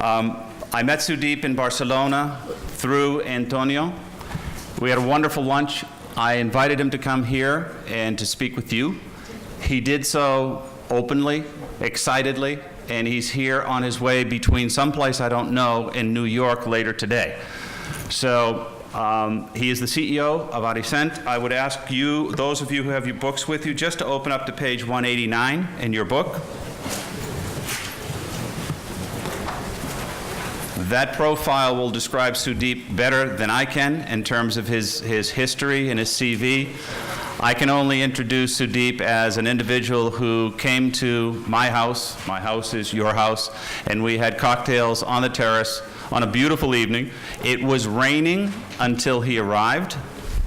I met Sudeep in Barcelona through Antonio. We had a wonderful lunch. I invited him to come here and to speak with you. He did so openly, excitedly, and he's here on his way between someplace I don't know in New York later today. So he is the CEO of Adicent. I would ask you, those of you who have your books with you, just to open up to page 189 in your book. That profile will describe Sudeep better than I can in terms of his history and his CV. I can only introduce Sudeep as an individual who came to my house is your house, and we had cocktails on the terrace on a beautiful evening. It was raining until he arrived.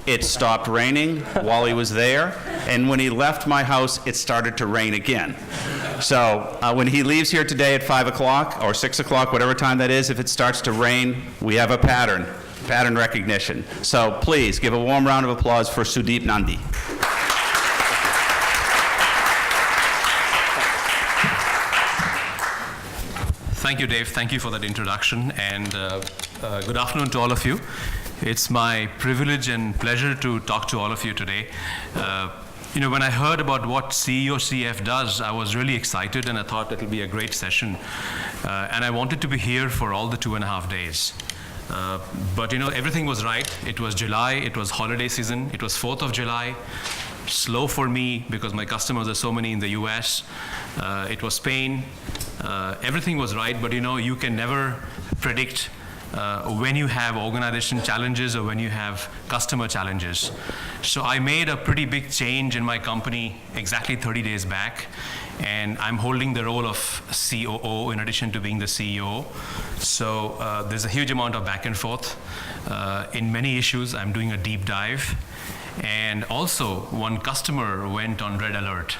It stopped raining while he was there, and when he left my house, it started to rain again. So when he leaves here today at 5 o'clock or 6 o'clock, whatever time that is, if it starts to rain, we have a pattern recognition. So please give a warm round of applause for Sudeep Nandi. Thank you, Dave. Thank you for that introduction, and good afternoon to all of you. It's my privilege and pleasure to talk to all of you today. When I heard about what CEO CF does, I was really excited, and I thought it'll be a great session. And I wanted to be here for all the 2.5 days. But everything was right. It was July, it was holiday season, it was 4th of July. Slow for me because my customers are so many in the US. It was Spain. Everything was right, but you can never predict when you have organization challenges or when you have customer challenges. So I made a pretty big change in my company exactly 30 days back, and I'm holding the role of COO in addition to being the CEO. So there's a huge amount of back and forth. In many issues, I'm doing a deep dive. And also, one customer went on red alert.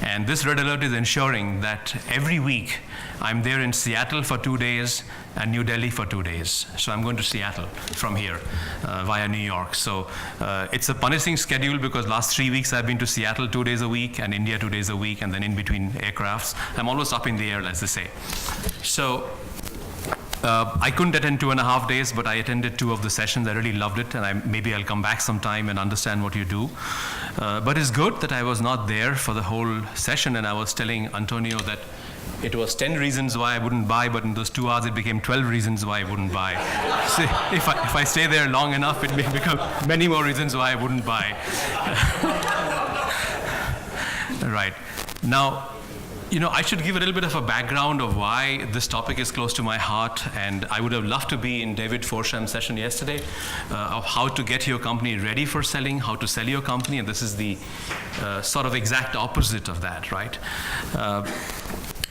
And this red alert is ensuring that every week I'm there in Seattle for 2 days and New Delhi for 2 days. So I'm going to Seattle from here via New York. So it's a punishing schedule because last 3 weeks I've been to Seattle 2 days a week and India 2 days a week, and then in between aircrafts. I'm almost up in the air, as they say. So I couldn't attend 2.5 days, but I attended 2 of the sessions. I really loved it, and maybe I'll come back sometime and understand what you do. But it's good that I was not there for the whole session, and I was telling Antonio that it was 10 reasons why I wouldn't buy, but in those 2 hours it became 12 reasons why I wouldn't buy. So if I stay there long enough, it may become many more reasons why I wouldn't buy. Right. Now, I should give a little bit of a background of why this topic is close to my heart, and I would have loved to be in David Forsham's session yesterday of how to get your company ready for selling, how to sell your company, and this is the sort of exact opposite of that, right?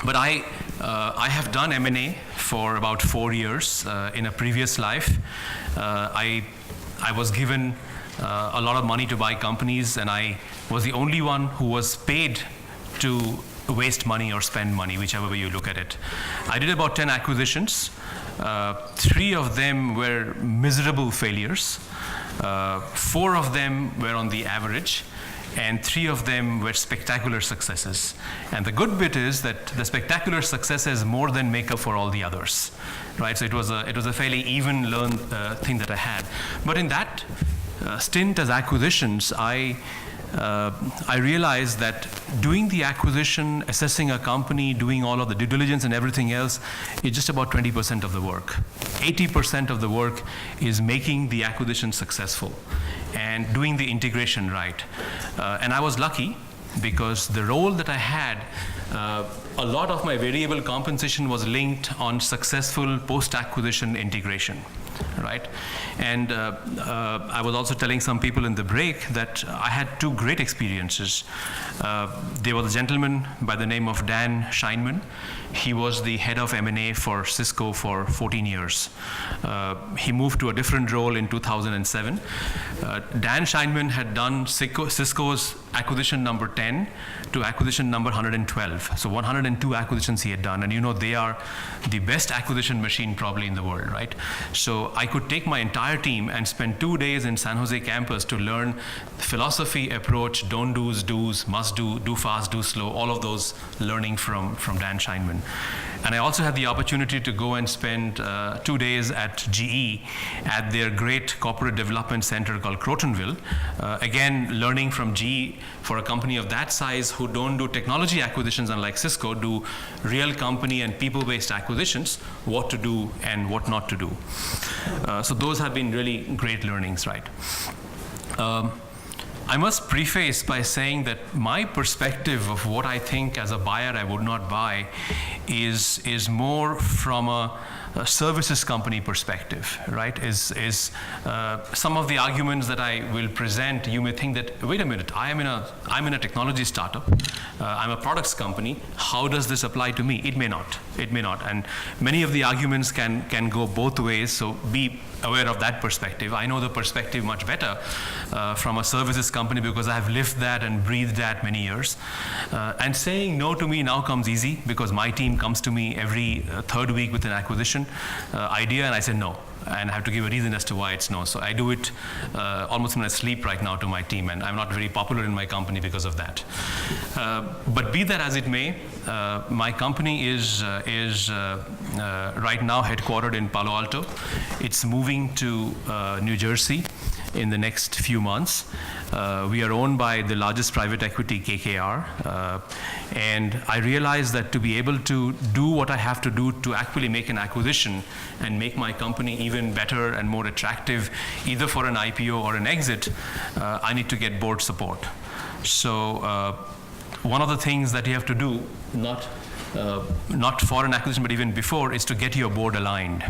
But I have done M&A for about 4 years. In a previous life, I was given a lot of money to buy companies, and I was the only one who was paid to waste money or spend money, whichever way you look at it. I did about 10 acquisitions. 3 of them were miserable failures. 4 of them were on the average, and 3 of them were spectacular successes. And the good bit is that the spectacular successes more than make up for all the others, right? So it was a fairly even learned thing that I had. But in that stint as acquisitions, I realized that doing the acquisition, assessing a company, doing all of the due diligence and everything else is just about 20% of the work. 80% of the work is making the acquisition successful and doing the integration right. And I was lucky because the role that I had, a lot of my variable compensation was linked on successful post-acquisition integration. Right? And I was also telling some people in the break that I had 2 great experiences. There was a gentleman by the name of Dan Scheinman. He was the head of M&A for Cisco for 14 years. He moved to a different role in 2007. Dan Scheinman had done Cisco's acquisition number 10 to acquisition number 112. So 102 acquisitions he had done, and they are the best acquisition machine probably in the world, right? So I could take my entire team and spend 2 days in San Jose campus to learn philosophy, approach, don't do's, must do fast, do slow, all of those learning from Dan Scheinman. And I also had the opportunity to go and spend 2 days at GE at their great corporate development center called Crotonville. Again, learning from GE for a company of that size who don't do technology acquisitions unlike Cisco, do real company and people-based acquisitions, what to do and what not to do. So those have been really great learnings, right? I must preface by saying that my perspective of what I think as a buyer I would not buy is more from a services company perspective, right? Some of the arguments that I will present, you may think that, wait a minute, I'm in a technology startup, I'm a products company, how does this apply to me? It may not, and many of the arguments can go both ways, so be aware of that perspective. I know the perspective much better from a services company because I have lived that and breathed that many years. And saying no to me now comes easy because my team comes to me every third week with an acquisition idea, and I say no. And I have to give a reason as to why it's no. So I do it almost in my sleep right now to my team, and I'm not very popular in my company because of that. But be that as it may, my company is right now headquartered in Palo Alto. It's moving to New Jersey in the next few months. We are owned by the largest private equity, KKR, and I realized that to be able to do what I have to do to actually make an acquisition and make my company even better and more attractive, either for an IPO or an exit, I need to get board support. So one of the things that you have to do, not for an acquisition, but even before, is to get your board aligned.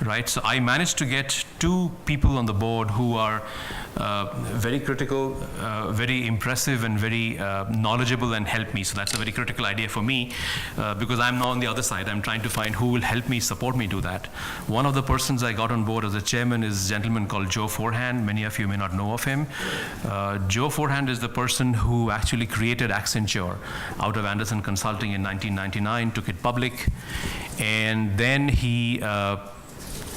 Right, so I managed to get 2 people on the board who are very critical, very impressive, and very knowledgeable and help me. So that's a very critical idea for me because I'm now on the other side. I'm trying to find who will help me, support me do that. One of the persons I got on board as a chairman is a gentleman called Joe Forehand. Many of you may not know of him. Joe Forehand is the person who actually created Accenture out of Anderson Consulting in 1999, took it public, and then he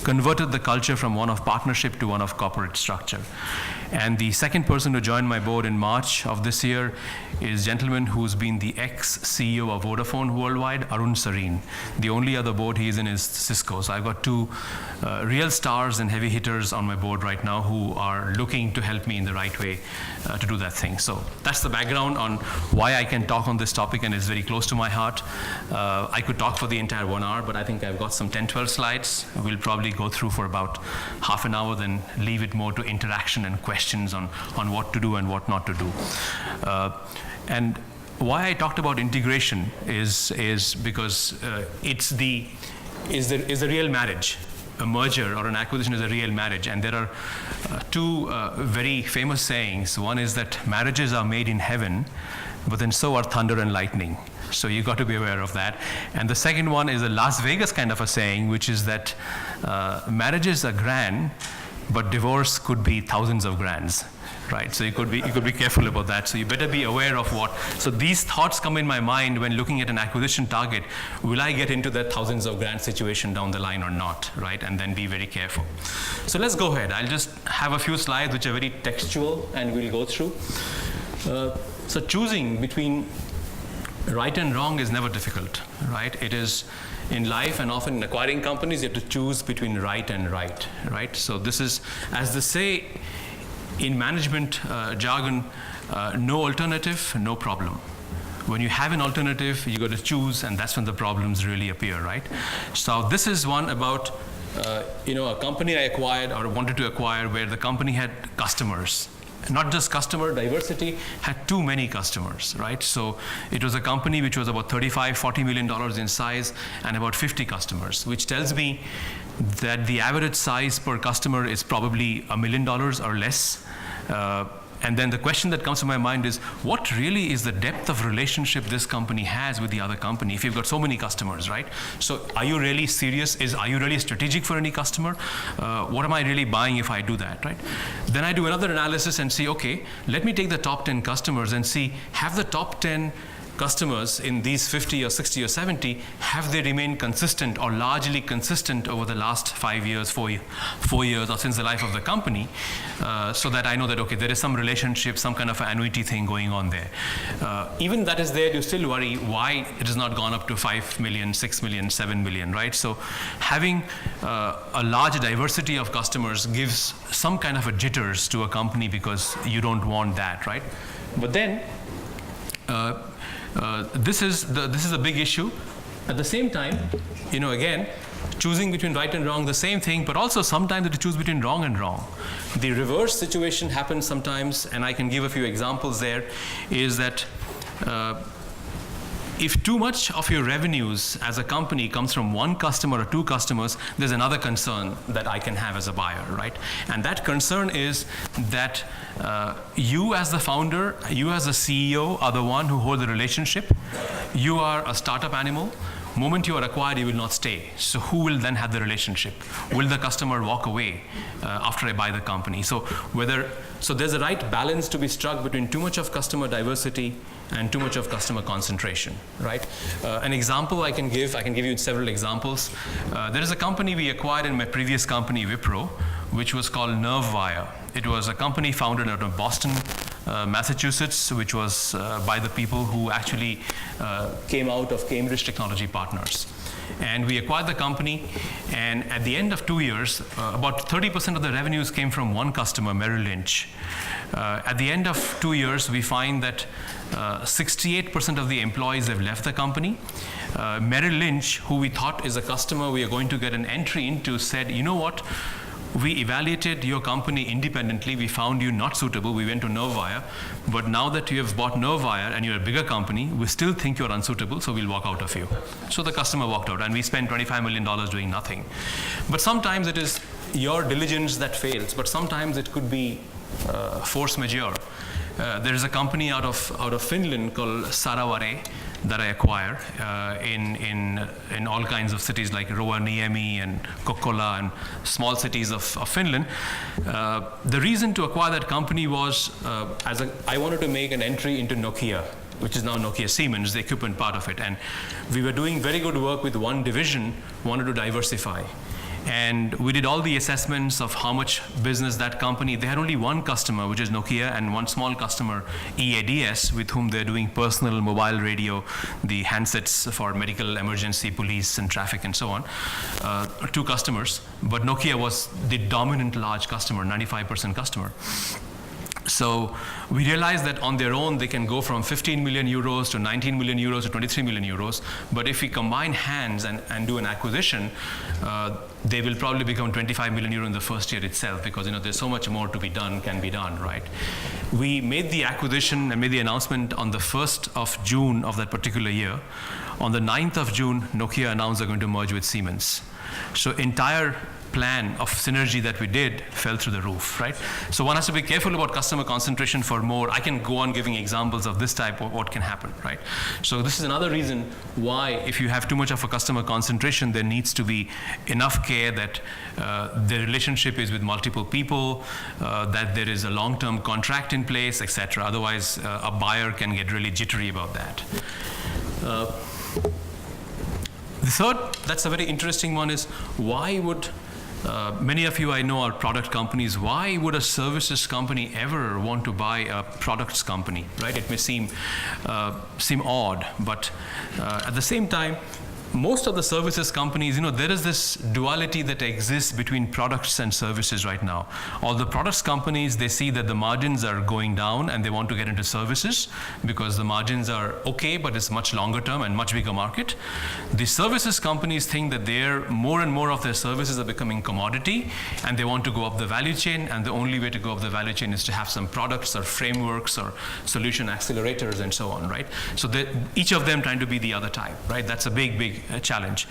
converted the culture from one of partnership to one of corporate structure. And the second person to join my board in March of this year is a gentleman who's been the ex-CEO of Vodafone Worldwide, Arun Sareen. The only other board he's in is Cisco. So I've got 2 real stars and heavy hitters on my board right now who are looking to help me in the right way to do that thing. So that's the background on why I can talk on this topic, and it's very close to my heart. I could talk for the entire 1 hour, but I think I've got some 10-12 slides. We'll probably go through for about half an hour, then leave it more to interaction and questions on what to do and what not to do. And why I talked about integration is because it's the real marriage. A merger or an acquisition is a real marriage, and there are 2 very famous sayings. One is that marriages are made in heaven, but then so are thunder and lightning. So you've got to be aware of that. And the second one is a Las Vegas kind of a saying, which is that marriages are grand, but divorce could be thousands of grands, right? So you could be careful about that. So you better be aware of what. So these thoughts come in my mind when looking at an acquisition target. Will I get into that thousands of grand situation down the line or not, right? And then be very careful. So let's go ahead. I'll just have a few slides which are very textual, and we'll go through. So choosing between right and wrong is never difficult, right? It is in life, and often in acquiring companies, you have to choose between right and right, right? So this is, as they say in management jargon, no alternative, no problem. When you have an alternative, you got to choose, and that's when the problems really appear, right? So this is one about a company I acquired or wanted to acquire where the company had customers. Not just customer diversity, had too many customers, right? So it was a company which was about $35–40 million in size and about 50 customers, which tells me that the average size per customer is probably $1 million or less. And then the question that comes to my mind is, what really is the depth of relationship this company has with the other company if you've got so many customers, right? So are you really serious? Are you really strategic for any customer? What am I really buying if I do that, right? Then I do another analysis and see, okay, let me take the top 10 customers and see, have the top 10 customers in these 50 or 60 or 70, have they remained consistent or largely consistent over the last 5 years, 4 years, or since the life of the company, so that I know that, okay, there is some relationship, some kind of an annuity thing going on there. Even that is there, you still worry why it has not gone up to 5 million, 6 million, 7 million, right? So having a large diversity of customers gives some kind of a jitters to a company, because you don't want that, right? But then, this is a big issue. At the same time, again, choosing between right and wrong, the same thing, but also sometimes to choose between wrong and wrong. The reverse situation happens sometimes, and I can give a few examples there, is that if too much of your revenues as a company comes from one customer or two customers, there's another concern that I can have as a buyer, right? And that concern is that you as the founder, you as the CEO are the one who hold the relationship. You are a startup animal. Moment you are acquired, you will not stay. So who will then have the relationship? Will the customer walk away after I buy the company? So there's a right balance to be struck between too much of customer diversity and too much of customer concentration, right? An example I can give you several examples. There is a company we acquired in my previous company, Wipro, which was called NerveWire. It was a company founded out of Boston, Massachusetts, which was by the people who actually came out of Cambridge Technology Partners. And we acquired the company, and at the end of 2 years, about 30% of the revenues came from one customer, Merrill Lynch. At the end of 2 years, we find that 68% of the employees have left the company. Merrill Lynch, who we thought is a customer we are going to get an entry into, said, you know what? We evaluated your company independently. We found you not suitable. We went to NerveWire. But now that you have bought NerveWire and you're a bigger company, we still think you're unsuitable, so we'll walk out of you. So the customer walked out, and we spent $25 million doing nothing. But sometimes it is your diligence that fails, but sometimes it could be force majeure. There is a company out of Finland called Saravare that I acquire in all kinds of cities like Rovaniemi and Kokkola and small cities of Finland. The reason to acquire that company was I wanted to make an entry into Nokia, which is now Nokia Siemens, the equipment part of it. And we were doing very good work with one division, wanted to diversify. And we did all the assessments of how much business that company, they had only one customer, which is Nokia, and one small customer, EADS, with whom they're doing personal mobile radio, the handsets for medical emergency, police and traffic and so on. 2 customers, but Nokia was the dominant large customer, 95% customer. So we realized that on their own, they can go from 15 million euros to 19 million euros to 23 million euros. But if we combine hands and do an acquisition, they will probably become 25 million euro in the first year itself, because there's so much more to be done, can be done, right? We made the acquisition and made the announcement on the 1st of June of that particular year. On the 9th of June, Nokia announced they're going to merge with Siemens. So entire plan of synergy that we did fell through the roof, right? So one has to be careful about customer concentration for more. I can go on giving examples of this type of what can happen, right? So this is another reason why, if you have too much of a customer concentration, there needs to be enough care that the relationship is with multiple people, that there is a long-term contract in place, etc. Otherwise, a buyer can get really jittery about that. The third, that's a very interesting one, is why would many of you I know are product companies. Why would a services company ever want to buy a products company, right? It may seem odd, but at the same time, most of the services companies, there is this duality that exists between products and services right now. All the products companies, they see that the margins are going down and they want to get into services because the margins are okay, but it's much longer term and much bigger market. The services companies think that more and more of their services are becoming commodity and they want to go up the value chain, and the only way to go up the value chain is to have some products or frameworks or solution accelerators and so on, right? So each of them trying to be the other type, right? That's a big challenge.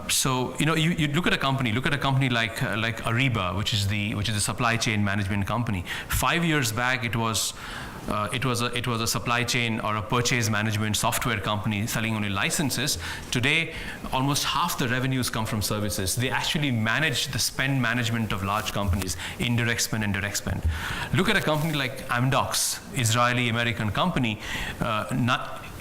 So you look at a company like Ariba, which is the supply chain management company. 5 years back, it was a supply chain or a purchase management software company selling only licenses. Today, almost half the revenues come from services. They actually manage the spend management of large companies, indirect spend, indirect spend. Look at a company like Amdocs, Israeli-American company.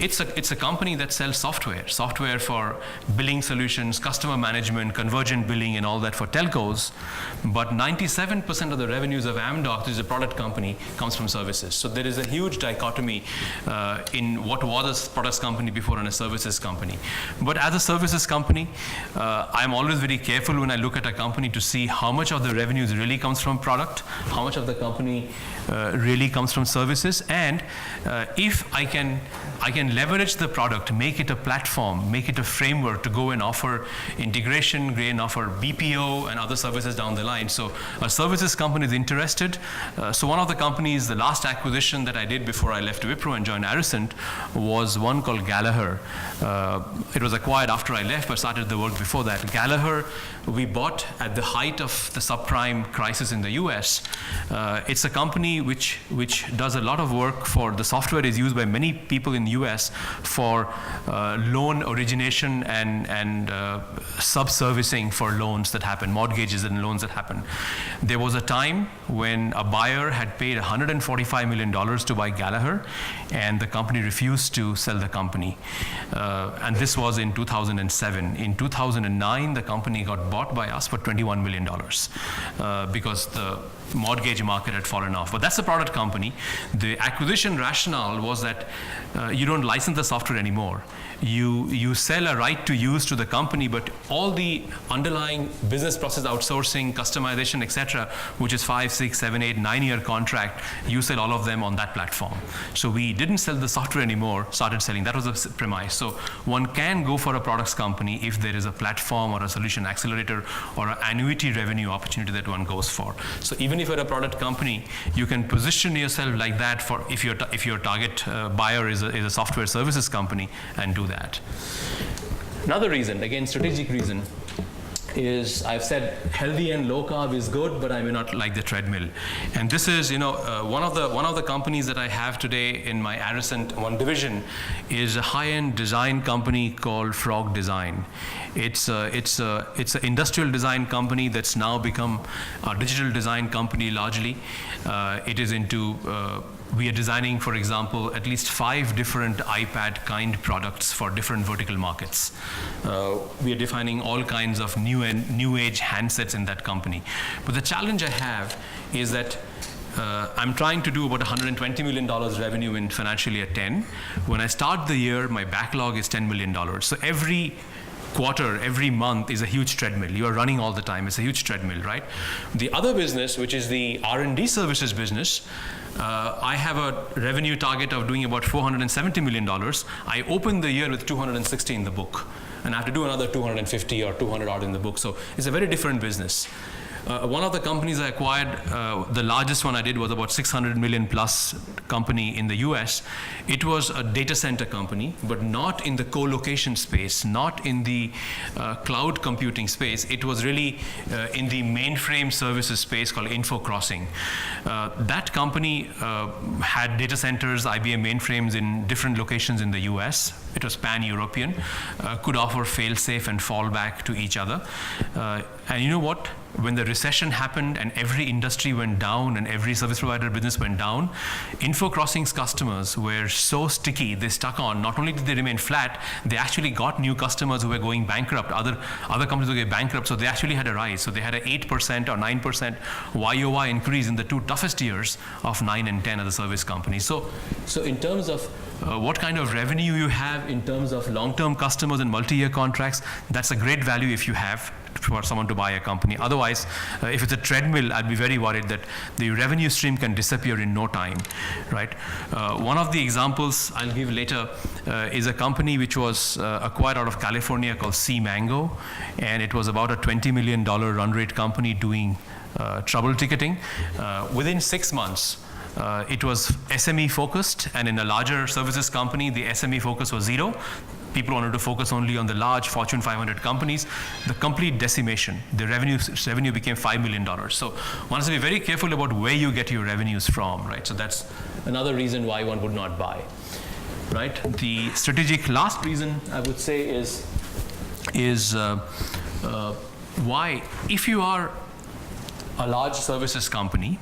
it's a company that sells software for billing solutions, customer management, convergent billing, and all that for telcos. But 97% of the revenues of Amdocs, which is a product company, comes from services. So there is a huge dichotomy in what was a products company before and a services company. But as a services company, I'm always very careful when I look at a company to see how much of the revenues really comes from product, how much of the company really comes from services, and if I can leverage the product, make it a platform, make it a framework to go and offer integration, and offer BPO and other services down the line. So a services company is interested. So one of the companies, the last acquisition that I did before I left Wipro and joined Aricent, was one called Gallagher. It was acquired after I left, but started the work before that. Gallagher, we bought at the height of the subprime crisis in the US. It's a company which does a lot of work for, the software is used by many people in the US for loan origination and sub-servicing for loans that happen, mortgages and loans that happen. There was a time when a buyer had paid $145 million to buy Gallagher, and the company refused to sell the company. And this was in 2007. In 2009, the company got bought by us for $21 million because the mortgage market had fallen off. But that's a product company. The acquisition rationale was that you don't license the software anymore. You sell a right to use to the company, but all the underlying business process outsourcing, customization, etc., which is 5, 6, 7, 8, 9-year contract, you sell all of them on that platform. So we didn't sell the software anymore, started selling. That was the premise. So one can go for a products company if there is a platform or a solution accelerator or an annuity revenue opportunity that one goes for. So even if you're a product company, you can position yourself like that for if your target buyer is a software services company, and do that. Another reason, again, strategic reason, is I've said healthy and low carb is good, but I may not like the treadmill. And this is, one of the companies that I have today in my Aricent one division is a high-end design company called Frog Design. It's an industrial design company that's now become a digital design company largely. It is into we are designing, for example, at least 5 different iPad kind products for different vertical markets. We are defining all kinds of new age handsets in that company. But the challenge I have is that I'm trying to do about $120 million revenue in financial year 10. When I start the year, my backlog is $10 million. So every quarter, every month is a huge treadmill. You are running all the time. It's a huge treadmill, right? The other business, which is the R&D services business, I have a revenue target of doing about $470 million. I opened the year with 260 in the book, and I have to do another 250 or 200 odd in the book. So it's a very different business. One of the companies I acquired, the largest one I did was about 600 million plus company in the US. It was a data center company, but not in the co-location space, not in the cloud computing space. It was really in the mainframe services space called Info Crossing. That company had data centers, IBM mainframes in different locations in the US. It was pan-European, could offer fail-safe and fallback to each other. And you know what? When the recession happened and every industry went down and every service provider business went down, Info Crossing's customers were so sticky, they stuck on. Not only did they remain flat, they actually got new customers who were going bankrupt. Other companies were going bankrupt, so they actually had a rise. So they had an 8% or 9% YOY increase in the 2 toughest years of 9 and 10 as a service company. So in terms of what kind of revenue you have in terms of long-term customers and multi-year contracts, that's a great value if you have for someone to buy a company. Otherwise, if it's a treadmill, I'd be very worried that the revenue stream can disappear in no time, right? One of the examples I'll give later is a company which was acquired out of California called C-Mango, and it was about a $20 million run rate company doing trouble ticketing. Within 6 months, it was SME focused, and in a larger services company, the SME focus was 0. People wanted to focus only on the large Fortune 500 companies. The complete decimation, the revenue became $5 million. So one has to be very careful about where you get your revenues from, right? So that's another reason why one would not buy, right? The strategic last reason I would say is why, if you are a large services company,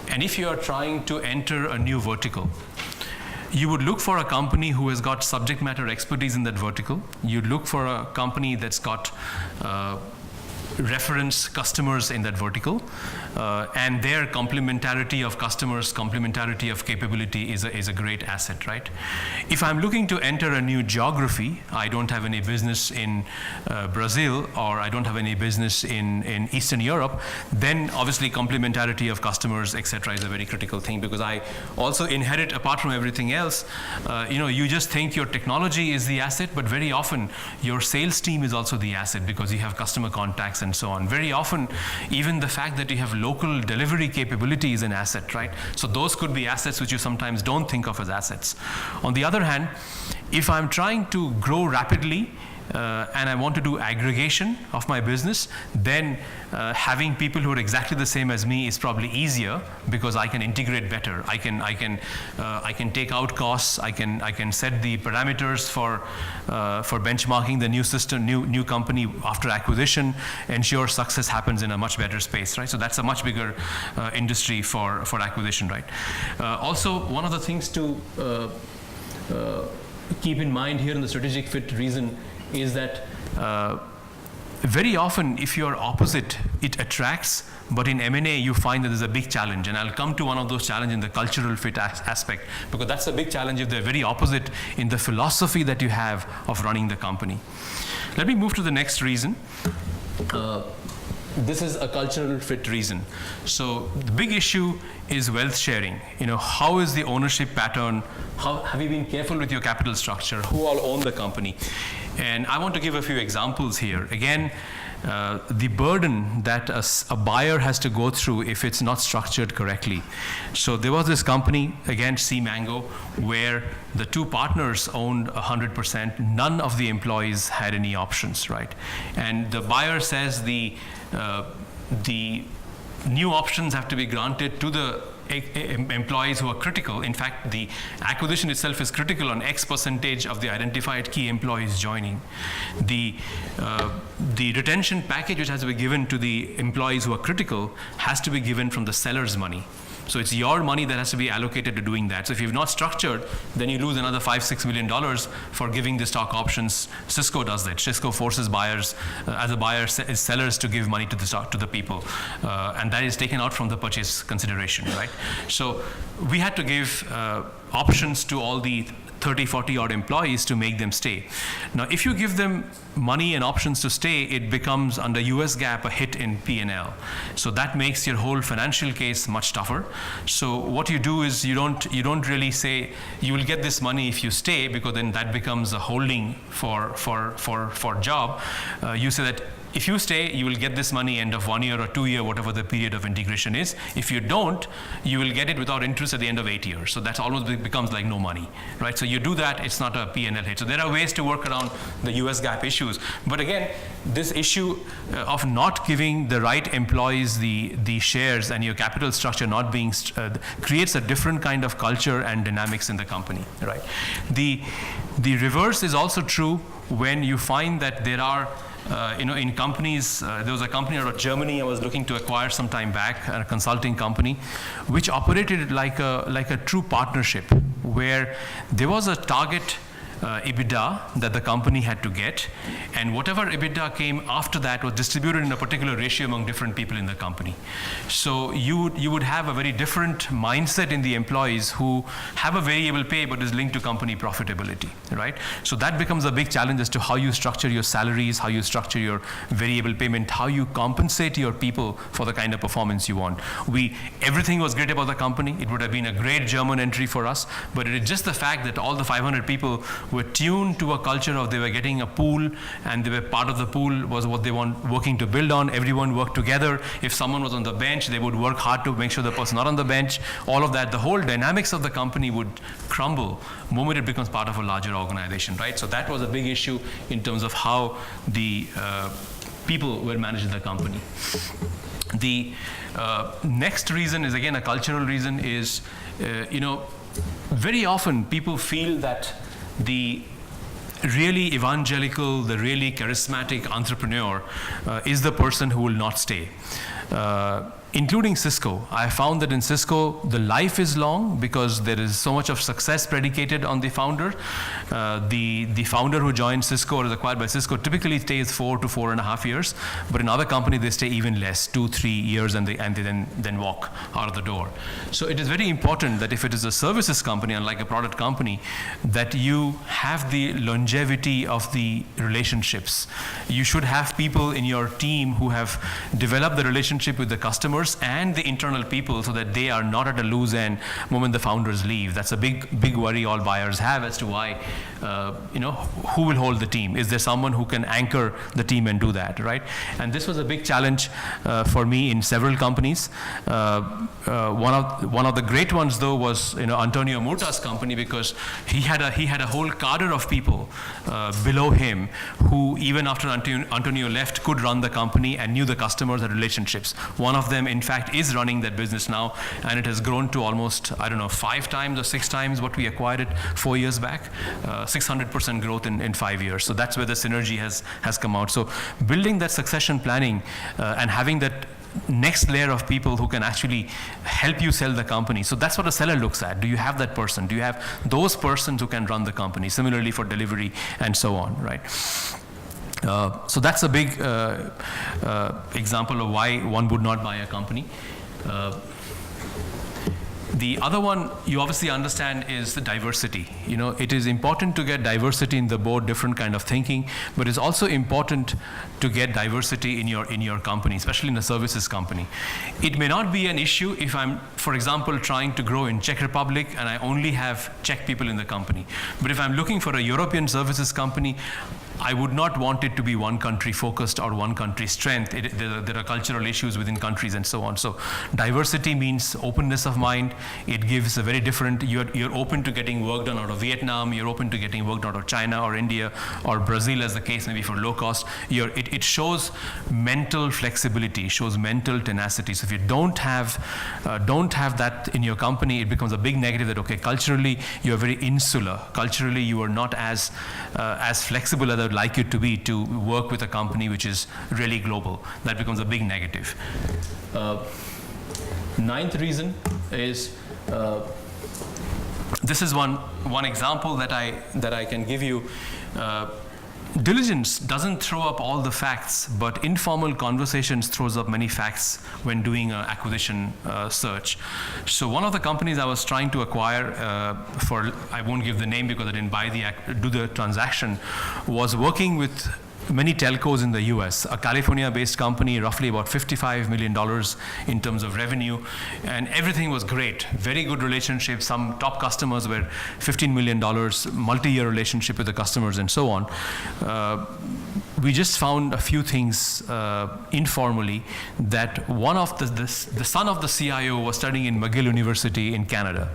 and if you are trying to enter a new vertical, you would look for a company who has got subject matter expertise in that vertical. You'd look for a company that's got reference customers in that vertical, and their complementarity of customers, complementarity of capability is a great asset, right? If I'm looking to enter a new geography, I don't have any business in Brazil, or I don't have any business in Eastern Europe, then obviously complementarity of customers, etc., is a very critical thing, because I also inherit, apart from everything else, you just think your technology is the asset, but very often your sales team is also the asset, because you have customer contacts and so on. Very often, even the fact that you have local delivery capability is an asset, right? So those could be assets which you sometimes don't think of as assets. On the other hand, if I'm trying to grow rapidly, and I want to do aggregation of my business, then having people who are exactly the same as me is probably easier, because I can integrate better. I can take out costs. I can set the parameters for benchmarking the new system, new company after acquisition, ensure success happens in a much better space, right? So that's a much bigger industry for acquisition, right? Also, one of the things to keep in mind here in the strategic fit reason is that very often, if you are opposite, it attracts, but in M&A you find that there's a big challenge, and I'll come to one of those challenges in the cultural fit aspect, because that's a big challenge if they're very opposite in the philosophy that you have of running the company. Let me move to the next reason. This is a cultural fit reason. So the big issue is wealth sharing. How is the ownership pattern? How have you been careful with your capital structure? Who all own the company? And I want to give a few examples here. Again, the burden that a buyer has to go through if it's not structured correctly. So there was this company, again, C-Mango, where the two partners owned 100%. None of the employees had any options, right? And the buyer says the new options have to be granted to the employees who are critical. In fact, the acquisition itself is critical on X percentage of the identified key employees joining. The retention package which has to be given to the employees who are critical has to be given from the seller's money. So it's your money that has to be allocated to doing that. So if you've not structured, then you lose another $5-6 million for giving the stock options. Cisco does that. Cisco forces buyers, as a buyer, sellers to give money to the stock, to the people, and that is taken out from the purchase consideration, right? So we had to give options to all the 30, 40 odd employees to make them stay. Now, if you give them money and options to stay, it becomes under US GAAP a hit in P&L. So that makes your whole financial case much tougher. So what you do is you don't really say you will get this money if you stay, because then that becomes a holding for job. You say that if you stay, you will get this money end of 1 year or 2 year, whatever the period of integration is. If you don't, you will get it without interest at the end of 8 years. So that's almost becomes like no money, right? So you do that, it's not a P&L hit. So there are ways to work around the US GAAP issues. But again, this issue of not giving the right employees the shares and your capital structure not being, creates a different kind of culture and dynamics in the company, right? The reverse is also true when you find that there are in companies, there was a company out of Germany I was looking to acquire some time back, a consulting company, which operated like a true partnership, where there was a target EBITDA that the company had to get, and whatever EBITDA came after that was distributed in a particular ratio among different people in the company. So you would have a very different mindset in the employees who have a variable pay but is linked to company profitability, right? So that becomes a big challenge as to how you structure your salaries, how you structure your variable payment, how you compensate your people for the kind of performance you want. Everything was great about the company. It would have been a great German entry for us, but it is just the fact that all the 500 people were tuned to a culture of they were getting a pool, and they were part of the pool was what they want working to build on. Everyone worked together. If someone was on the bench, they would work hard to make sure the person not on the bench. All of that, the whole dynamics of the company would crumble the moment it becomes part of a larger organization, right? So that was a big issue in terms of how the people were managing the company. The next reason is again a cultural reason. Is very often people feel that the really evangelical, the really charismatic entrepreneur is the person who will not stay. including Cisco. I found that in Cisco, the life is long because there is so much of success predicated on the founder. The founder who joins Cisco or is acquired by Cisco typically stays 4 to 4.5 years, but in other companies they stay even less, 2-3 years, and they then walk out of the door. So it is very important that if it is a services company, unlike a product company, that you have the longevity of the relationships. You should have people in your team who have developed the relationship with the customers and the internal people so that they are not at a loose end moment the founders leave. That's a big worry all buyers have as to why, who will hold the team? Is there someone who can anchor the team and do that, right? And this was a big challenge for me in several companies. One of the great ones though was Antonio Murta's company, because he had a whole cadre of people below him who, even after Antonio left, could run the company and knew the customers and relationships. One of them, in fact, is running that business now, and it has grown to almost, 5 times or 6 times what we acquired it 4 years back. 600% growth in 5 years. So that's where the synergy has come out. So building that succession planning and having that next layer of people who can actually help you sell the company. So that's what a seller looks at. Do you have that person? Do you have those persons who can run the company? Similarly for delivery and so on, right? So that's a big example of why one would not buy a company. The other one you obviously understand is the diversity. It is important to get diversity in the board, different kind of thinking, but it's also important to get diversity in your company, especially in a services company. It may not be an issue if I'm, for example, trying to grow in Czech Republic and I only have Czech people in the company. But if I'm looking for a European services company, I would not want it to be one country focused or one country strength. There are cultural issues within countries and so on. So diversity means openness of mind. It gives a very different, you're open to getting work done out of Vietnam, you're open to getting work done out of China or India or Brazil, as the case may be for low cost. It shows mental flexibility, shows mental tenacity. So if you don't have that in your company, it becomes a big negative that, okay, culturally you're very insular. Culturally you are not as flexible as I would like you to be to work with a company which is really global. That becomes a big negative. Ninth reason is, this is one example that I can give you. Diligence doesn't throw up all the facts, but informal conversations throws up many facts when doing an acquisition search. So one of the companies I was trying to acquire, I won't give the name because I didn't do the transaction, was working with many telcos in the US, a California-based company, roughly about $55 million in terms of revenue, and everything was great. Very good relationship. Some top customers were $15 million, multi-year relationship with the customers and so on. We just found a few things informally, that one of the son of the CIO was studying in McGill University in Canada.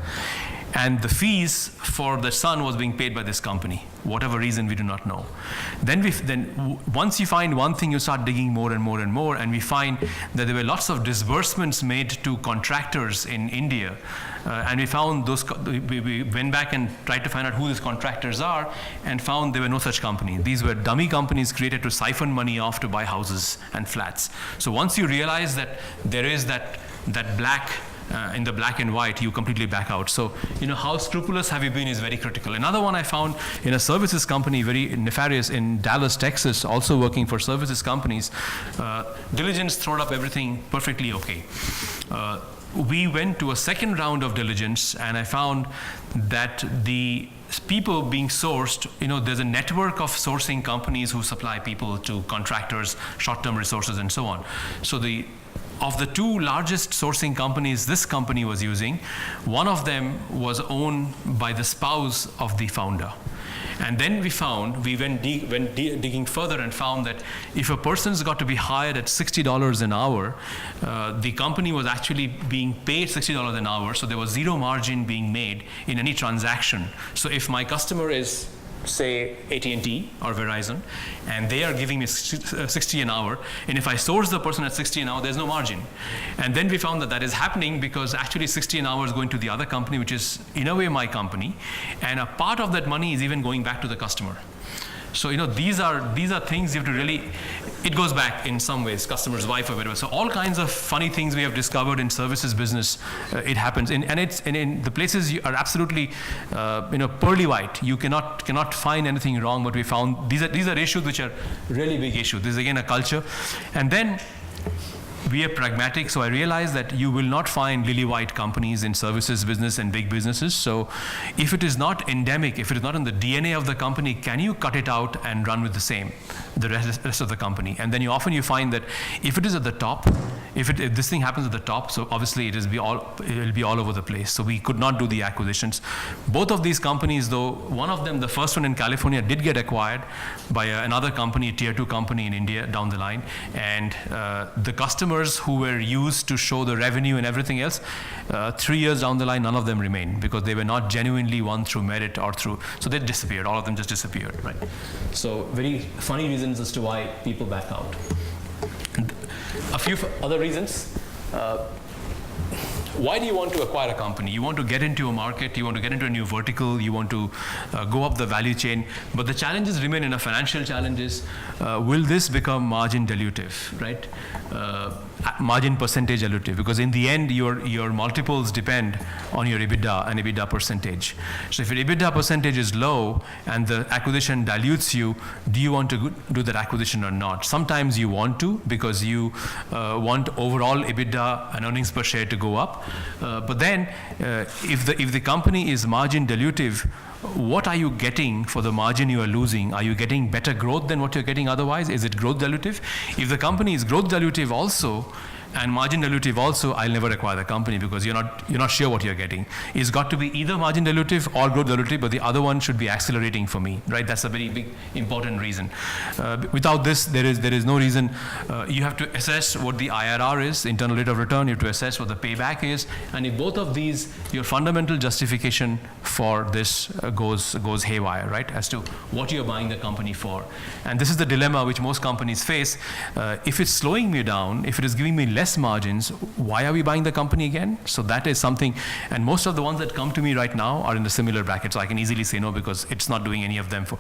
And the fees for the son was being paid by this company, whatever reason we do not know. Then once you find one thing, you start digging more and more and more, and we find that there were lots of disbursements made to contractors in India. And we found those, we went back and tried to find out who these contractors are, and found there were no such company. These were dummy companies created to siphon money off to buy houses and flats. So once you realize that there is that black, in the black and white, you completely back out. So, how scrupulous have you been is very critical. Another one I found in a services company, very nefarious, in Dallas, Texas, also working for services companies. Diligence throwed up everything perfectly okay. We went to a second round of diligence, and I found that the people being sourced, there's a network of sourcing companies who supply people to contractors, short-term resources, and so on. So of the two largest sourcing companies this company was using, one of them was owned by the spouse of the founder. And then we went digging further and found that if a person's got to be hired at $60 an hour, the company was actually being paid $60 an hour, so there was zero margin being made in any transaction. So if my customer is, say, AT&T or Verizon, and they are giving me 60 an hour, and if I source the person at 60 an hour, there's no margin. And then we found that is happening because actually 60 an hour is going to the other company, which is in a way my company, and a part of that money is even going back to the customer. So these are things you have to really. It goes back in some ways, customer's wife or whatever. So all kinds of funny things we have discovered in services business. It happens, and in the places you are absolutely, pearly white. You cannot find anything wrong. But we found these are issues which are really big issues. This is again a culture, and then. We are pragmatic, so I realize that you will not find lily-white companies in services business and big businesses. So if it is not endemic, if it is not in the DNA of the company, can you cut it out and run with the rest of the company? And then you find that if it is at the top, if this thing happens at the top, so obviously it will be all over the place. So we could not do the acquisitions. Both of these companies, though, one of them, the first one in California, did get acquired by another company, a tier 2 company in India down the line, and the customers who were used to show the revenue and everything else, 3 years down the line, none of them remained because they were not genuinely won through merit or through, so they disappeared. All of them just disappeared, right? So very funny reasons as to why people back out. A few other reasons. Why do you want to acquire a company? You want to get into a market, you want to get into a new vertical, you want to go up the value chain, but the challenges remain in a financial challenges. Will this become margin dilutive, right? Margin percentage dilutive, because in the end your multiples depend on your EBITDA and EBITDA percentage. So if your EBITDA percentage is low and the acquisition dilutes you, do you want to do that acquisition or not? Sometimes you want to because you want overall EBITDA and earnings per share to go up. But then if the company is margin dilutive, what are you getting for the margin you are losing? Are you getting better growth than what you're getting otherwise? Is it growth dilutive? If the company is growth dilutive also and margin dilutive also, I'll never acquire the company because you're not sure what you're getting. It's got to be either margin dilutive or growth dilutive, but the other one should be accelerating for me, right? That's a very big important reason. Without this, there is no reason. You have to assess what the IRR is, internal rate of return. You have to assess what the payback is, and if both of these, your fundamental justification for this goes haywire, right? As to what you're buying the company for, and this is the dilemma which most companies face. If it's slowing me down, if it is giving me less margins, why are we buying the company again? So that is something, and most of the ones that come to me right now are in the similar bracket, so I can easily say no because it's not doing any of them for.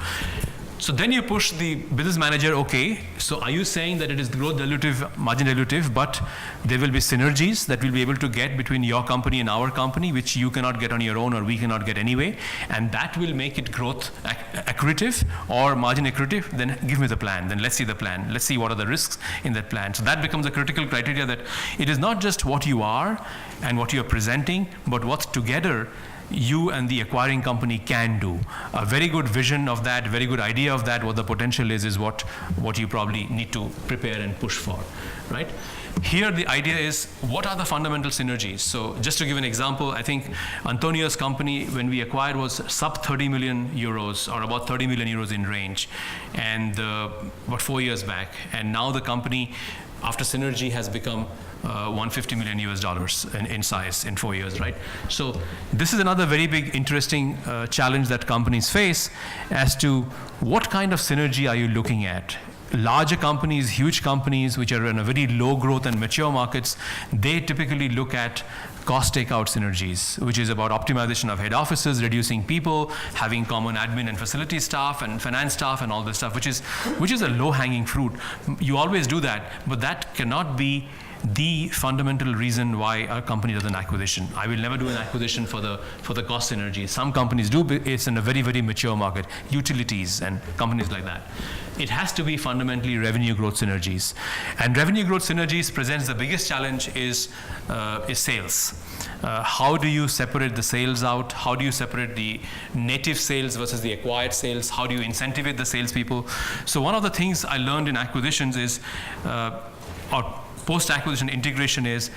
So then you push the business manager, okay, so are you saying that it is growth dilutive, margin dilutive, but there will be synergies that we'll be able to get between your company and our company, which you cannot get on your own or we cannot get anyway, and that will make it growth accretive or margin accretive? Then give me the plan, then let's see the plan. Let's see what are the risks in that plan. So that becomes a critical criteria, that it is not just what you are and what you are presenting, but what together you and the acquiring company can do. A very good vision of that, very good idea of that, what the potential is what you probably need to prepare and push for, right? Here the idea is, what are the fundamental synergies? So just to give an example, I think Antonio's company, when we acquired, was sub 30 million euros or about 30 million euros in range, and about 4 years back. And now the company, after synergy, has become $150 million US in size in 4 years, right? So this is another very big, interesting challenge that companies face as to what kind of synergy are you looking at. Larger companies, huge companies, which are in a very low growth and mature markets, they typically look at cost takeout synergies, which is about optimization of head offices, reducing people, having common admin and facility staff and finance staff and all this stuff, which is a low-hanging fruit. You always do that, but that cannot be the fundamental reason why a company does an acquisition. I will never do an acquisition for the cost synergy. Some companies do. It's in a very, very mature market, utilities and companies like that. It has to be fundamentally revenue growth synergies, and revenue growth synergies presents the biggest challenge is sales. How do you separate the sales out? How do you separate the native sales versus the acquired sales? How do you incentivize the salespeople? So one of the things I learned in acquisitions is, or post-acquisition integration is,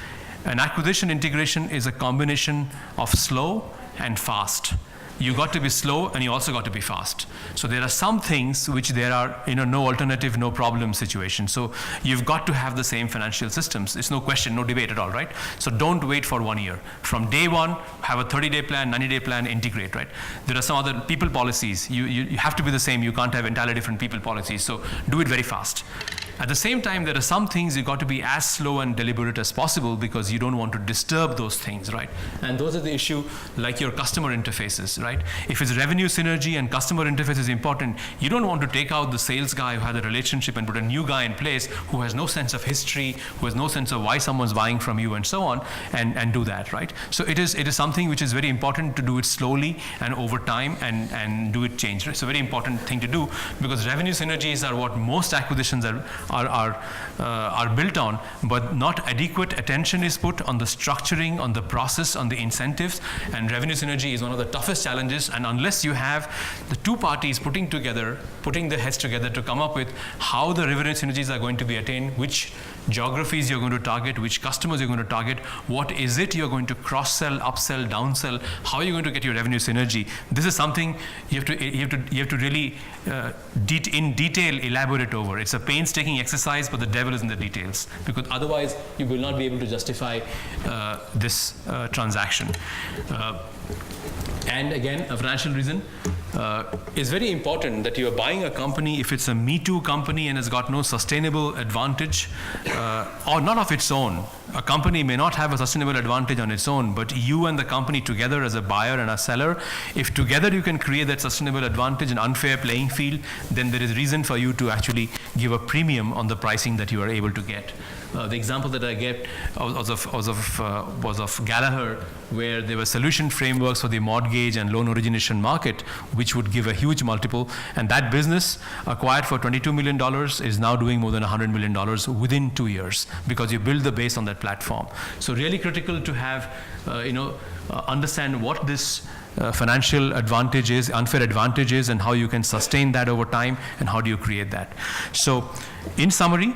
an acquisition integration is a combination of slow and fast. You got to be slow and you also got to be fast. So there are some things which there are, no alternative, no problem situation. So you've got to have the same financial systems. It's no question, no debate at all, right? So don't wait for 1 year. From day one, have a 30-day plan, 90-day plan, integrate, right? There are some other people policies. You have to be the same. You can't have entirely different people policies. So do it very fast. At the same time, there are some things you got to be as slow and deliberate as possible because you don't want to disturb those things, right? And those are the issue like your customer interfaces, right? If it's revenue synergy and customer interface is important, you don't want to take out the sales guy who had a relationship and put a new guy in place who has no sense of history, who has no sense of why someone's buying from you and so on, and do that, right? So it is something which is very important to do it slowly and over time and do it change. It's a very important thing to do because revenue synergies are what most acquisitions are built on, but not adequate attention is put on the structuring, on the process, on the incentives, and revenue synergy is one of the toughest challenges, and unless you have the two parties putting their heads together to come up with how the revenue synergies are going to be attained, which geographies you're going to target, which customers you're going to target, what is it you're going to cross-sell, upsell, downsell, how are you going to get your revenue synergy. This is something you have to really in detail elaborate over. It's a painstaking exercise, but the devil is in the details, because otherwise you will not be able to justify this transaction. And again, a financial reason is very important that you are buying a company if it's a Me Too company and has got no sustainable advantage or not of its own. A company may not have a sustainable advantage on its own, but you and the company together as a buyer and a seller, if together you can create that sustainable advantage and unfair playing field, then there is reason for you to actually give a premium on the pricing that you are able to get. The example that I gave was of Gallagher, where there were solution frameworks for the mortgage and loan origination market, which would give a huge multiple. And that business, acquired for $22 million, is now doing more than $100 million within 2 years, because you build the base on that platform. So really critical to have, understand what this financial advantage is, unfair advantage is, and how you can sustain that over time, and how do you create that. So in summary,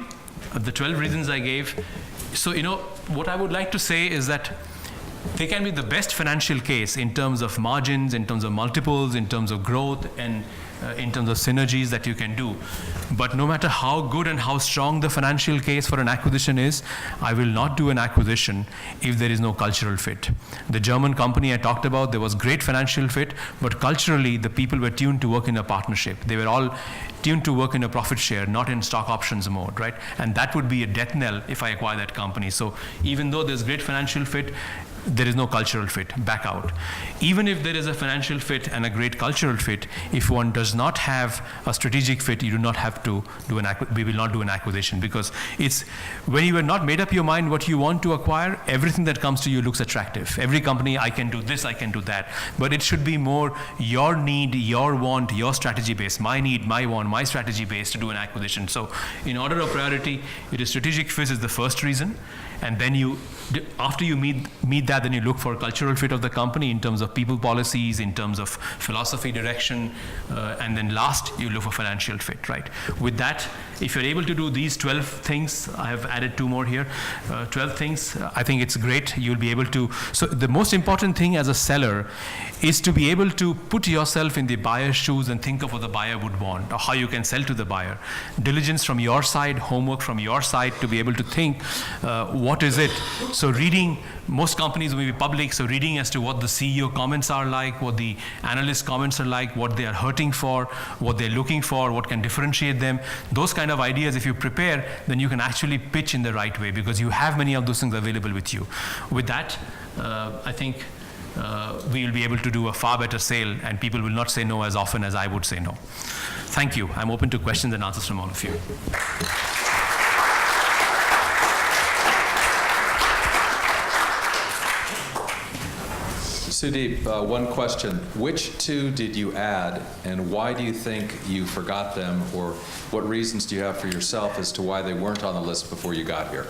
the 12 reasons I gave. So, what I would like to say is that they can be the best financial case in terms of margins, in terms of multiples, in terms of growth, and in terms of synergies that you can do. But no matter how good and how strong the financial case for an acquisition is, I will not do an acquisition if there is no cultural fit. The German company I talked about, there was great financial fit, but culturally the people were tuned to work in a partnership. They were all tuned to work in a profit share, not in stock options mode, right? And that would be a death knell if I acquire that company. So even though there's great financial fit, there is no cultural fit, back out. Even if there is a financial fit and a great cultural fit, if one does not have a strategic fit, you do not have to do we will not do an acquisition, because it's when you have not made up your mind what you want to acquire, everything that comes to you looks attractive. Every company, I can do this, I can do that. But it should be more your need, your want, your strategy based, my need, my want, my strategy based to do an acquisition. So in order of priority, it is strategic fit is the first reason. And then after you meet that, then you look for cultural fit of the company in terms of people policies, in terms of philosophy, direction, and then last, you look for financial fit, right? With that, if you're able to do these 12 things, I have added 2 more here, 12 things, I think it's great. You'll be able to, so the most important thing as a seller is to be able to put yourself in the buyer's shoes and think of what the buyer would want, or how you can sell to the buyer. Diligence from your side, homework from your side to be able to think, what is it? So reading, most companies will be public, so reading as to what the CEO comments are like, what the analyst comments are like, what they are hurting for, what they're looking for, what can differentiate them. Those kind of ideas, if you prepare, then you can actually pitch in the right way, because you have many of those things available with you. With that, I think we will be able to do a far better sale, and people will not say no as often as I would say no. Thank you. I'm open to questions and answers from all of you. Sudeep, one question. Which 2 did you add, and why do you think you forgot them, or what reasons do you have for yourself as to why they weren't on the list before you got here?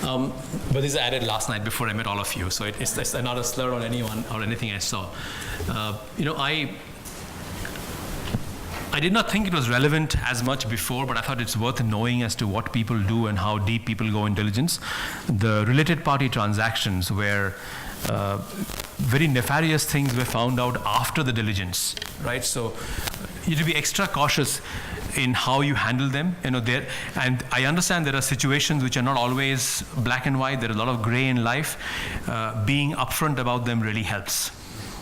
But these I added last night before I met all of you, so it's not a slur on anyone or anything I saw. I did not think it was relevant as much before, but I thought it's worth knowing as to what people do and how deep people go in diligence. The related party transactions where very nefarious things were found out after the diligence, right? So you have to be extra cautious in how you handle them. And I understand there are situations which are not always black and white. There is a lot of gray in life. Being upfront about them really helps,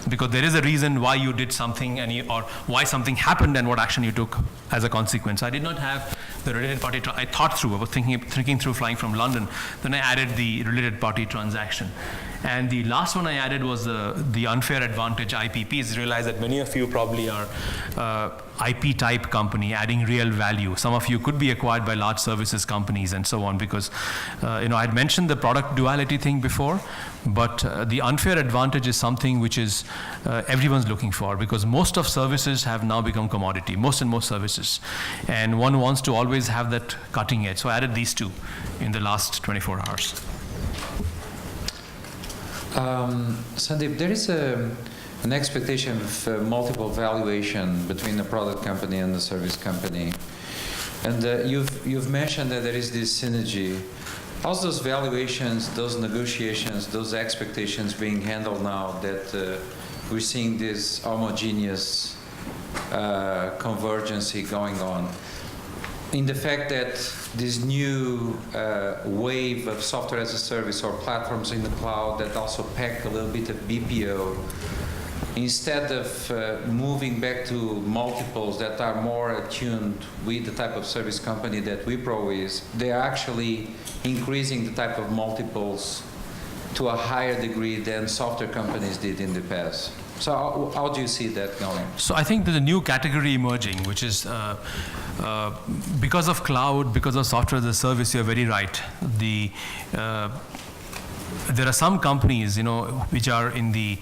because there is a reason why you did something or why something happened and what action you took as a consequence. I did not have the related party, I thought through, I was thinking through flying from London, then I added the related party transaction. And the last one I added was the unfair advantage IPPs. Realize that many of you probably are IP type company adding real value. Some of you could be acquired by large services companies and so on, because I had mentioned the product duality thing before, but the unfair advantage is something which is everyone's looking for, because most of services have now become commodity, most services, and one wants to always have that cutting edge. So I added these two in the last 24 hours. Sandeep, there is an expectation of multiple valuation between the product company and the service company, and you've mentioned that there is this synergy. How's those valuations, those negotiations, those expectations being handled now that we're seeing this homogeneous convergence going on? In the fact that this new wave of software as a service or platforms in the cloud that also pack a little bit of BPO, instead of moving back to multiples that are more attuned with the type of service company that Wipro is, they are actually increasing the type of multiples to a higher degree than software companies did in the past. So how do you see that going? So I think there's a new category emerging, which is because of cloud, because of software as a service. You're very right. There are some companies, which are in the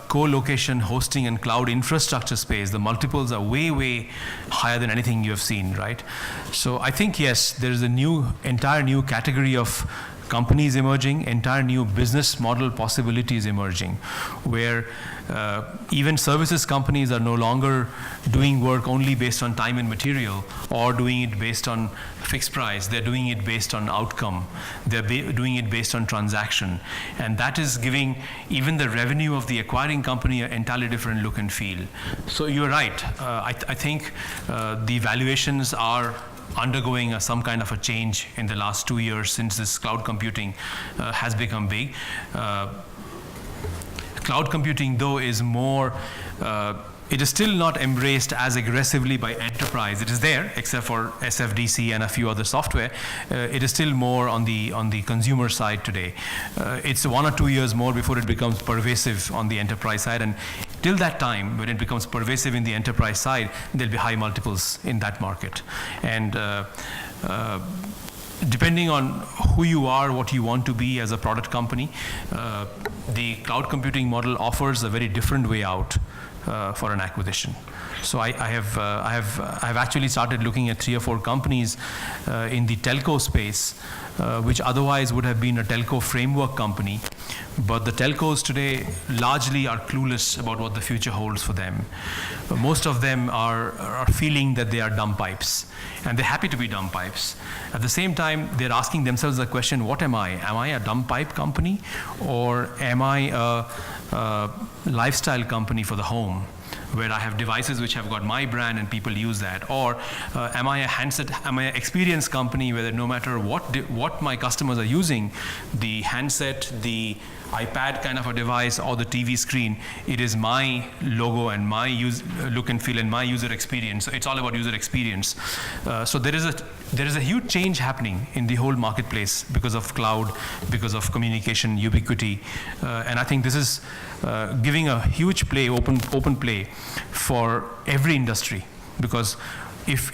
co-location, hosting, and cloud infrastructure space. The multiples are way, way higher than anything you have seen, right? So I think, yes, there is a entire new category of companies emerging, entire new business model possibilities emerging, where even services companies are no longer doing work only based on time and material or doing it based on fixed price. They're doing it based on outcome. They're doing it based on transaction. And that is giving even the revenue of the acquiring company an entirely different look and feel. So you're right. I think the valuations are undergoing some kind of a change in the last 2 years since this cloud computing has become big. Cloud computing, though, is more, it is still not embraced as aggressively by enterprise. It is there, except for SFDC and a few other software. It is still more on the consumer side today. It's 1 or 2 years more before it becomes pervasive on the enterprise side. And till that time, when it becomes pervasive in the enterprise side, there'll be high multiples in that market. And depending on who you are, what you want to be as a product company, the cloud computing model offers a very different way out for an acquisition. So I have actually started looking at 3 or 4 companies in the telco space, which otherwise would have been a telco framework company. But the telcos today largely are clueless about what the future holds for them. Most of them are feeling that they are dumb pipes, and they're happy to be dumb pipes. At the same time, they're asking themselves the question, what am I? Am I a dumb pipe company, or am I a lifestyle company for the home, where I have devices which have got my brand and people use that? Or am I a handset, am I an experience company where no matter what my customers are using, the handset, the iPad kind of a device or the TV screen, it is my logo and my look and feel and my user experience. So it's all about user experience. So there is a huge change happening in the whole marketplace because of cloud, because of communication ubiquity, and I think this is giving a huge play, open play for every industry. Because if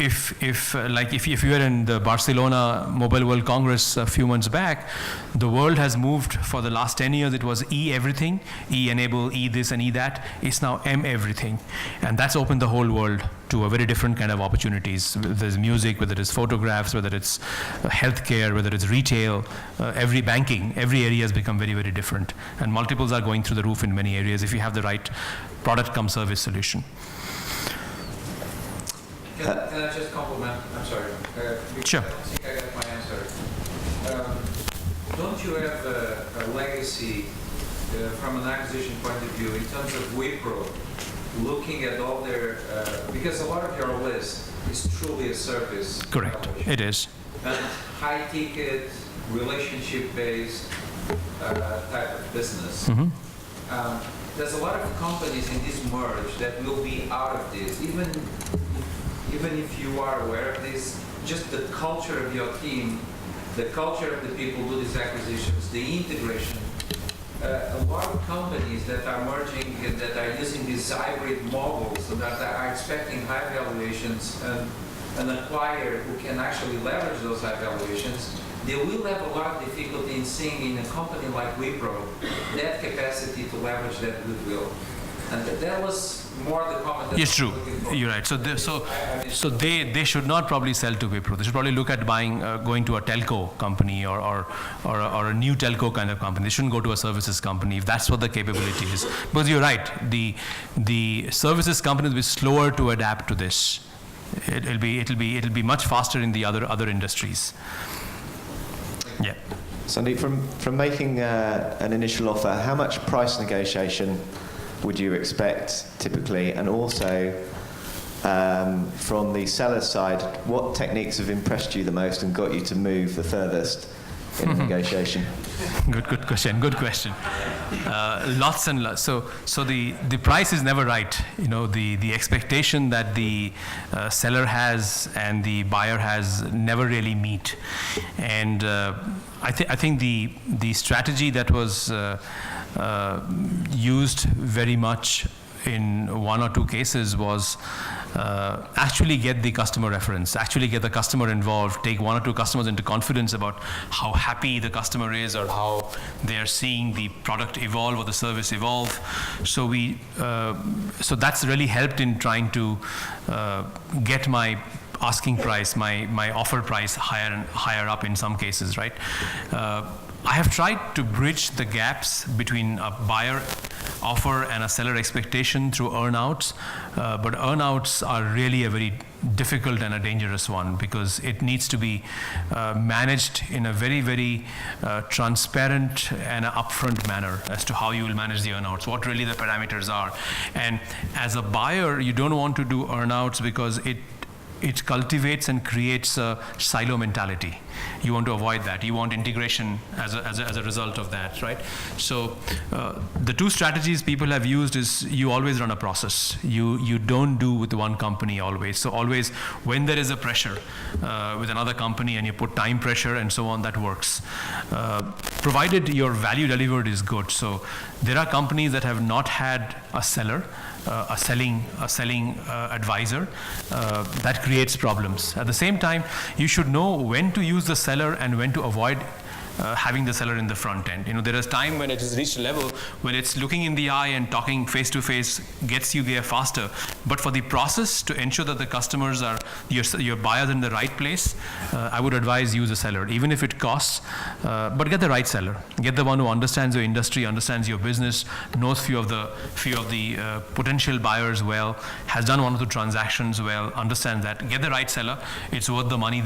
you were in the Barcelona Mobile World Congress a few months back, the world has moved. For the last 10 years, it was E everything, E enable, E this and E that. It's now M everything. And that's opened the whole world to a very different kind of opportunities. Whether it's music, whether it's photographs, whether it's healthcare, whether it's retail, every banking, every area has become very, very different. And multiples are going through the roof in many areas if you have the right product come service solution. Can I just compliment? I'm sorry. Sure. I don't think I got my answer. Don't you have a legacy from an acquisition point of view in terms of Wipro, looking at all their, because a lot of your list is truly a service. Correct. It is. And high ticket, relationship-based type of business. Mm-hmm. There's a lot of companies in this merge that will be out of this. Even if you are aware of this, just the culture of your team, the culture of the people who do these acquisitions, the integration. A lot of companies that are merging, that are using these hybrid models, and that are expecting high valuations, an acquirer who can actually leverage those high valuations, they will have a lot of difficulty in seeing in a company like Wipro that capacity to leverage that goodwill. And that was more the comment that Yes, true. You're right. So they should not probably sell to Wipro. They should probably look at going to a telco company or a new telco kind of company. They shouldn't go to a services company if that's what the capability is. Because you're right, the services companies will be slower to adapt to this. It'll be much faster in the other industries. Yeah. Sandeep, from making an initial offer, how much price negotiation would you expect typically? And also, from the seller's side, what techniques have impressed you the most and got you to move the furthest in a negotiation? Good question. Lots and lots. So the price is never right. You know, the expectation that the seller has and the buyer has never really meet. And I think the strategy that was used very much in one or two cases was actually get the customer reference, actually get the customer involved, take one or two customers into confidence about how happy the customer is or how they are seeing the product evolve or the service evolve. So that's really helped in trying to get my asking price, my offer price higher up in some cases, right? I have tried to bridge the gaps between a buyer offer and a seller expectation through earnouts, but earnouts are really a very difficult and a dangerous one because it needs to be managed in a very, very transparent and upfront manner as to how you will manage the earnouts, what really the parameters are. And as a buyer, you don't want to do earnouts because it cultivates and creates a silo mentality. You want to avoid that. You want integration as a result of that, right? So the two strategies people have used is you always run a process. You don't do with one company always. So always when there is a pressure with another company and you put time pressure and so on, that works. Provided your value delivered is good. So there are companies that have not had a seller, a selling advisor, that creates problems. At the same time, you should know when to use the seller and when to avoid having the seller in the front end. You know, there is time when it has reached a level when it's looking in the eye and talking face to face gets you there faster. But for the process to ensure that the customers are, your buyers in the right place, I would advise use a seller, even if it costs, but get the right seller. Get the one who understands your industry, understands your business, knows few of the potential buyers well, has done one or two transactions well, understands that. Get the right seller. It's worth the money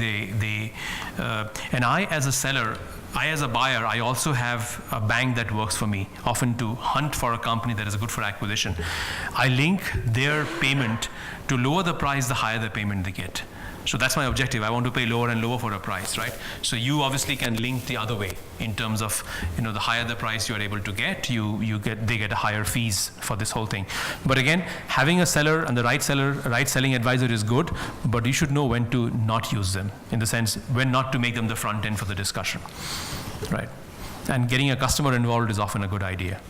and I as a seller, as a buyer, I also have a bank that works for me, often to hunt for a company that is good for acquisition. I link their payment to lower the price, the higher the payment they get. So that's my objective. I want to pay lower and lower for a price, right? So you obviously can link the other way in terms of, you know, the higher the price you are able to get, they get higher fees for this whole thing. But again, having a seller and the right selling advisor is good, but you should know when to not use them, in the sense when not to make them the front end for the discussion, right? And getting a customer involved is often a good idea.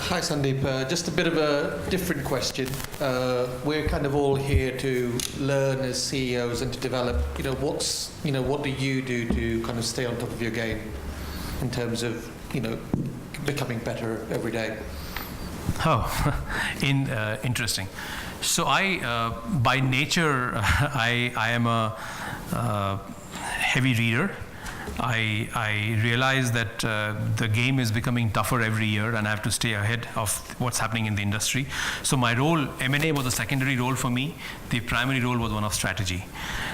Hi Sandeep, just a bit of a different question. We're kind of all here to learn as CEOs and to develop. What do you do to kind of stay on top of your game in terms of, becoming better every day? Interesting. So I, by nature, I am a heavy reader. I realize that the game is becoming tougher every year and I have to stay ahead of what's happening in the industry. So my role, M&A was a secondary role for me. The primary role was one of strategy.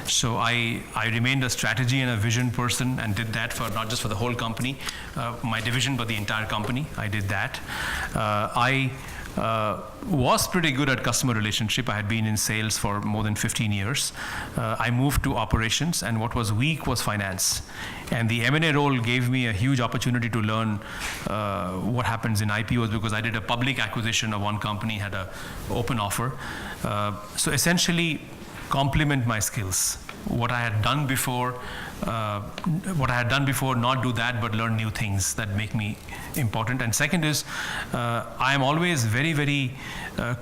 So I remained a strategy and a vision person and did that for not just for the whole company, my division, but the entire company. I did that. I was pretty good at customer relationship. I had been in sales for more than 15 years. I moved to operations, and what was weak was finance. And the M&A role gave me a huge opportunity to learn what happens in IPOs, because I did a public acquisition of one company, had an open offer. So essentially, complement my skills. What I had done before, not do that, but learn new things that make me important. And second is, I am always very, very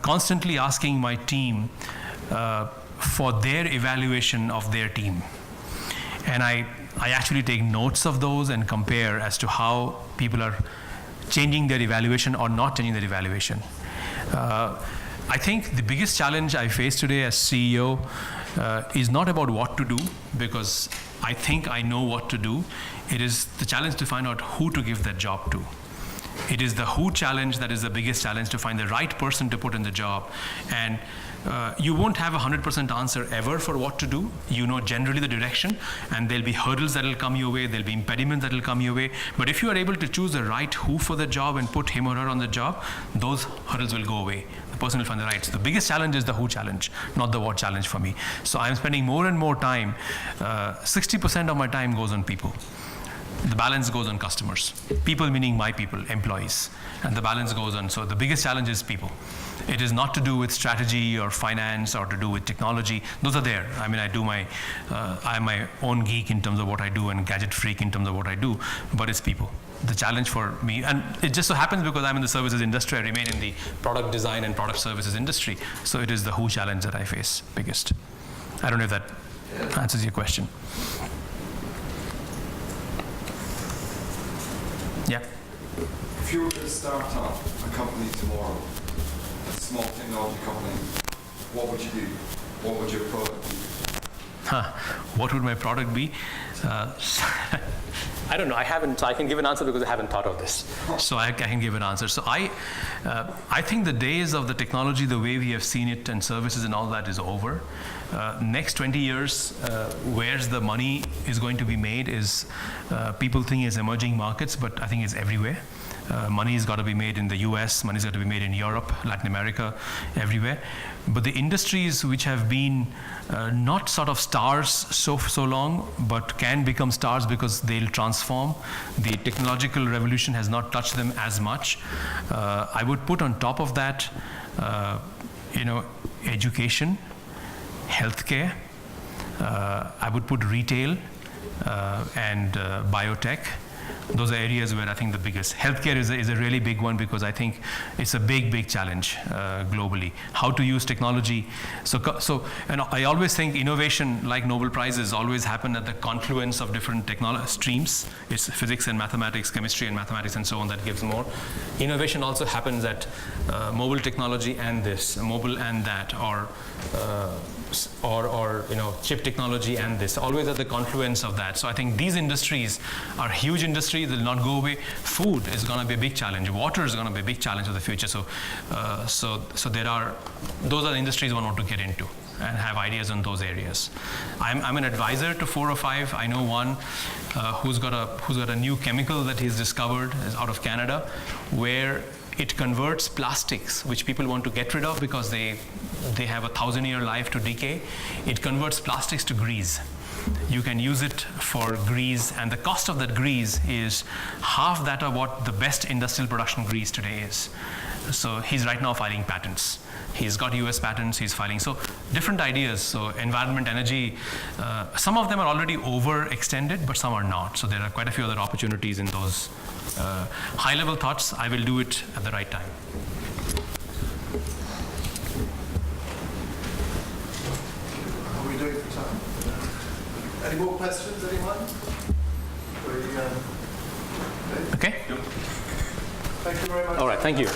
constantly asking my team for their evaluation of their team. And I actually take notes of those and compare as to how people are changing their evaluation or not changing their evaluation. I think the biggest challenge I face today as CEO is not about what to do, because I think I know what to do. It is the challenge to find out who to give that job to. It is the who challenge that is the biggest challenge, to find the right person to put in the job. And you won't have a 100% answer ever for what to do. You know generally the direction, and there'll be hurdles that will come your way, there'll be impediments that will come your way. But if you are able to choose the right who for the job and put him or her on the job, those hurdles will go away. The person will find the right. So the biggest challenge is the who challenge, not the what challenge for me. So I'm spending more and more time, 60% of my time goes on people. The balance goes on customers. People meaning my people, employees. And the balance goes on. So the biggest challenge is people. It is not to do with strategy or finance or to do with technology. Those are there. I mean, I'm my own geek in terms of what I do and gadget freak in terms of what I do, but it's people. The challenge for me, and it just so happens because I'm in the services industry, I remain in the product design and product services industry. So it is the who challenge that I face biggest. I don't know if that answers your question. Yeah. If you were to start up a company tomorrow, a small technology company, what would you do? What would your product be? What would my product be? I don't know. I can give an answer because I haven't thought of this. So I can give an answer. So I think the days of the technology, the way we have seen it and services and all that is over. Next 20 years, where's the money is going to be made is, people think it's emerging markets, but I think it's everywhere. Money has got to be made in the US, money's got to be made in Europe, Latin America, everywhere. But the industries which have been not sort of stars so long, but can become stars because they'll transform. The technological revolution has not touched them as much. I would put on top of that, education, healthcare. I would put retail and biotech. Those are areas where I think the biggest. Healthcare is a really big one because I think it's a big challenge globally. How to use technology. So I always think innovation, like Nobel Prizes, always happen at the confluence of different technology streams. It's physics and mathematics, chemistry and mathematics and so on that gives more. Innovation also happens at mobile technology and this, mobile and that, or chip technology and this, always at the confluence of that. So I think these industries are huge industries, they'll not go away. Food is going to be a big challenge. Water is going to be a big challenge of the future. So those are the industries I want to get into and have ideas on those areas. I'm an advisor to 4 or 5. I know one who's got a new chemical that he's discovered, is out of Canada, where it converts plastics, which people want to get rid of because they have a 1,000-year life to decay. It converts plastics to grease. You can use it for grease, and the cost of that grease is half that of what the best industrial production grease today is. So he's right now filing patents. He's got US patents, he's filing. So different ideas. So environment, energy, some of them are already overextended, but some are not. So there are quite a few other opportunities in those high-level thoughts. I will do it at the right time. How are we doing for time? Any more questions, anyone? Okay? Thank you very much. All right, thank you.